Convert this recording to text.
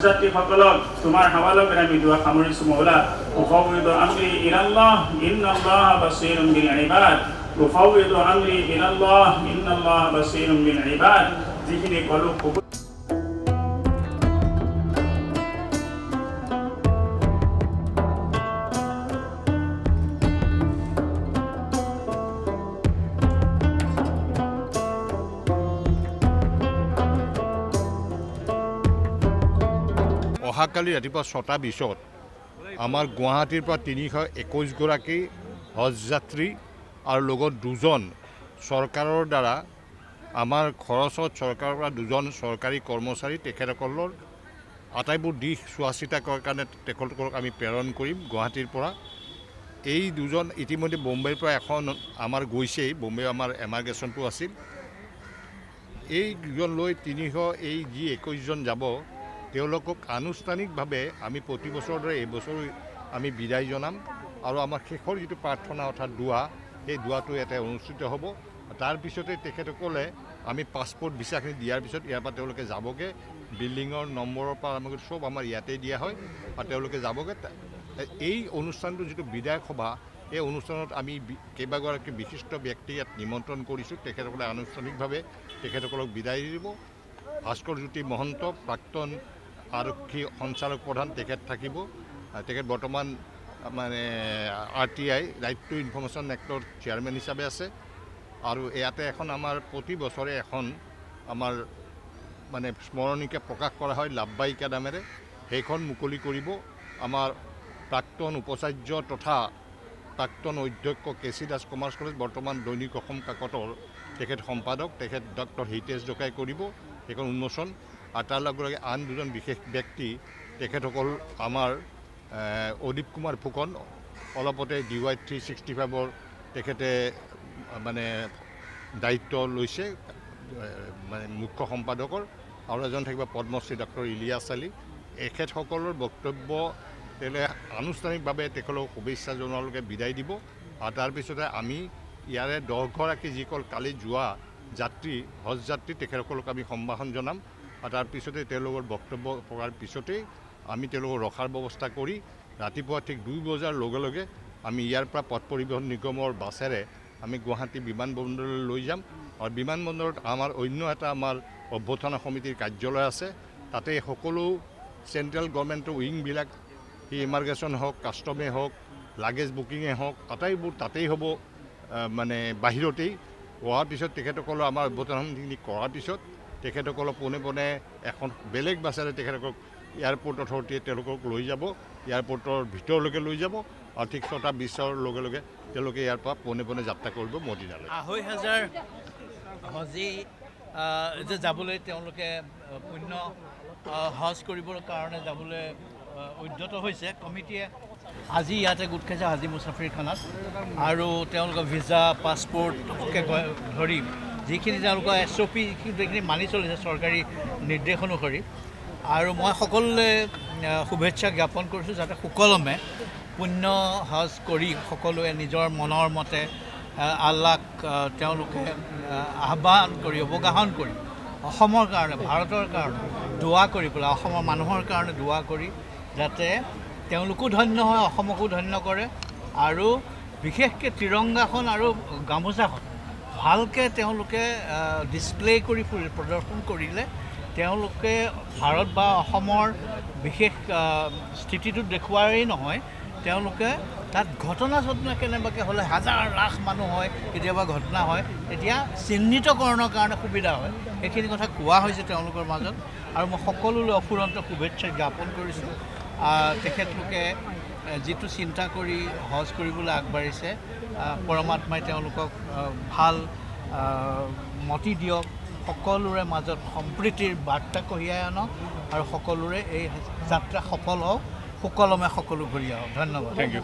যাত্ৰী সকলক তোমাৰ হাওয়ালকে আমি দোয়া সামৰিছো মৌলা উফাউইদু আমৰি ইলাল্লাহ ইন্নাল্লাহা বাসীৰুম বিল ইবাদ উফাউইদু আমৰি ইলাল্লাহ ইন্নাল্লাহা বাসীৰুম বিল ইবাদ যিখিনি কলো অহাকালি ৰাতিপুৱা ৬টা ২০ত আমাৰ গুৱাহাটীৰ পৰা ৩২১ গৰাকী হজ যাত্ৰী আৰু লগত দুজন চৰকাৰৰ দ্বাৰা আমাৰ খৰচত চৰকাৰৰ পৰা দুজন চৰকাৰী কৰ্মচাৰী তেখেতসকলৰ আটাইবোৰ দিশ চোৱা চিতা কৰাৰ কাৰণে তেখেতসকলক আমি প্ৰেৰণ কৰিম গুৱাহাটীৰ পৰা। এই দুজন ইতিমধ্যে বম্বেৰ পৰা এখন আমাৰ গৈছেই, বম্বে আমাৰ এমাৰ্গেশ্যনটো আছিল। এই দুজন লৈ এই যি ২১জন যাব তেওঁলোকক আনুষ্ঠানিকভাৱে আমি প্ৰতি বছৰৰ দৰে এইবছৰো আমি বিদায় জনাম আৰু আমাৰ শেষৰ যিটো প্ৰাৰ্থনা অৰ্থাৎ দোৱা, সেই দোৱাটো ইয়াতে অনুষ্ঠিত হ'ব। তাৰপিছতে তেখেতসকলে আমি পাছপৰ্ট ভিছাখিনি দিয়াৰ পিছত ইয়াৰ পৰা তেওঁলোকে যাবগৈ। বিল্ডিঙৰ নম্বৰৰ পৰা আৰম্ভ কৰি চব আমাৰ ইয়াতে দিয়া হয় আৰু তেওঁলোকে যাবগৈ। এই অনুষ্ঠানটো যিটো বিদায় সভা, এই অনুষ্ঠানত আমি কেইবাগৰাকী বিশিষ্ট ব্যক্তি ইয়াত নিমন্ত্ৰণ কৰিছোঁ। তেখেতসকলে আনুষ্ঠানিকভাৱে তেখেতসকলক বিদায় দিব। ভাস্কৰজ্যোতি মহন্ত প্ৰাক্তন আৰক্ষী সঞ্চালক প্ৰধান তেখেত থাকিব। তেখেত বৰ্তমান মানে RTI right to information actor chairman হিচাপে আছে। আৰু ইয়াতে এখন আমাৰ প্ৰতি বছৰে এখন আমাৰ মানে স্মৰণিকা প্ৰকাশ কৰা হয় লাভবাহিকা নামেৰে, সেইখন মুকলি কৰিব আমাৰ প্ৰাক্তন উপাচাৰ্য তথা প্ৰাক্তন অধ্যক্ষ KC দাস কমাৰ্চ কলেজ, বৰ্তমান দৈনিক অসম কাকতৰ তেখেত সম্পাদক, তেখেত ডক্টৰ হিতেশ ডকাই কৰিব সেইখন উন্মোচন। আৰু তাৰ লগে আন দুজন বিশেষ ব্যক্তি তেখেতসকল আমাৰ অদীপ কুমাৰ ফুকন, অলপতে DY 365ৰ তেখেতে মানে দায়িত্ব লৈছে মানে মুখ্য সম্পাদকৰ, আৰু এজন থাকিব পদ্মশ্ৰী ডক্টৰ ইলিয়াছ আলী। এখেতসকলৰ বক্তব্য তেওঁলোকে আনুষ্ঠানিকভাৱে তেখেতলোকক শুভেচ্ছা জনোৱালৈকে বিদায় দিব। আৰু তাৰপিছতে আমি ইয়াৰে 10 গৰাকী যিসকল কালি যোৱা যাত্ৰী হজ যাত্ৰী তেখেতসকলক আমি সম্ভাষণ জনাম। আৰু তাৰপিছতে তেওঁলোকৰ বক্তব্য প্ৰকাৰ পিছতেই আমি তেওঁলোকক ৰখাৰ ব্যৱস্থা কৰি ৰাতিপুৱা ঠিক 2 বজাৰ লগে লগে আমি ইয়াৰ পৰা পথ পৰিবহণ নিগমৰ বাছেৰে আমি গুৱাহাটী বিমানবন্দৰলৈ লৈ যাম। আৰু বিমানবন্দৰত আমাৰ অন্য এটা আমাৰ অভ্যৰ্থনা সমিতিৰ কাৰ্যালয় আছে। তাতে সকলো চেণ্ট্ৰেল গভৰ্ণমেণ্টৰ উইংবিলাক, ইমাৰ্গেশ্যন হওক, কাষ্টমে হওক, লাগেজ বুকিঙে হওক, আটাইবোৰ তাতেই হ'ব। মানে বাহিৰতেই হোৱাৰ পিছত তেখেতসকলৰ আমাৰ অভ্যৰ্থনা সমিতিখিনি কৰাৰ পিছত তেখেতসকলক পোনে পোনে এখন বেলেগ বাছেৰে তেখেতসকলক এয়াৰপৰ্ট অথৰিটিয়ে তেওঁলোকক লৈ যাব, এয়াৰপৰ্টৰ ভিতৰলৈকে লৈ যাব। আৰু ঠিক 6টা 20ৰ লগে লগে তেওঁলোকে ইয়াৰ পৰা পোনে পোনে যাত্ৰা কৰিব মদিনালৈ। 2,500 হজী যে যাবলৈ তেওঁলোকে পুণ্য হজ কৰিবৰ কাৰণে যাবলৈ উদ্যত হৈছে। কমিটিয়ে আজি ইয়াতে গোট খাইছে হাজি মুছাফিৰখানাত, আৰু তেওঁলোকৰ ভিছা পাছপৰ্টকে ধৰি যিখিনি তেওঁলোকৰ SOP যিখিনি মানি চলিছে চৰকাৰী নিৰ্দেশ অনুসৰি। আৰু মই সকলোৱে শুভেচ্ছা জ্ঞাপন কৰিছোঁ যাতে সুকলমে পুণ্য হজ কৰি সকলোৱে নিজৰ মনৰ মতে আল্লাহক তেওঁলোকে আহ্বান কৰি অৱগাহন কৰি অসমৰ কাৰণে, ভাৰতৰ কাৰণে দোৱা কৰি পেলাই, অসমৰ মানুহৰ কাৰণে দোৱা কৰি যাতে তেওঁলোকো ধন্য হয়, অসমকো ধন্য কৰে। আৰু বিশেষকৈ তিৰংগাখন আৰু গামোচাখন ভালকৈ তেওঁলোকে ডিছপ্লে কৰি প্ৰদৰ্শন কৰিলে তেওঁলোকে ভাৰত বা অসমৰ বিশেষ স্থিতিটো দেখুৱাৰেই নহয়, তেওঁলোকে তাত ঘটনা কেনেবাকৈ হ'লে হাজাৰ লাখ মানুহ হয়, কেতিয়াবা ঘটনা হয়, তেতিয়া চিহ্নিতকৰণৰ কাৰণে সুবিধা হয়। সেইখিনি কথা কোৱা হৈছে তেওঁলোকৰ মাজত। আৰু মই সকলোলৈ অফুৰন্ত শুভেচ্ছা জ্ঞাপন কৰিছোঁ। তেখেতলোকে যিটো চিন্তা কৰি হজ কৰিবলৈ আগবাঢ়িছে, পৰমাত্মাই তেওঁলোকক ভাল মতি দিয়ক, সকলোৰে মাজত সম্প্ৰীতিৰ বাৰ্তা কঢ়িয়াই আনক, আৰু সকলোৰে এই যাত্ৰা সফল হওক, সুকলমে সকলো ঘূৰি আহক। ধন্যবাদ। Thank U.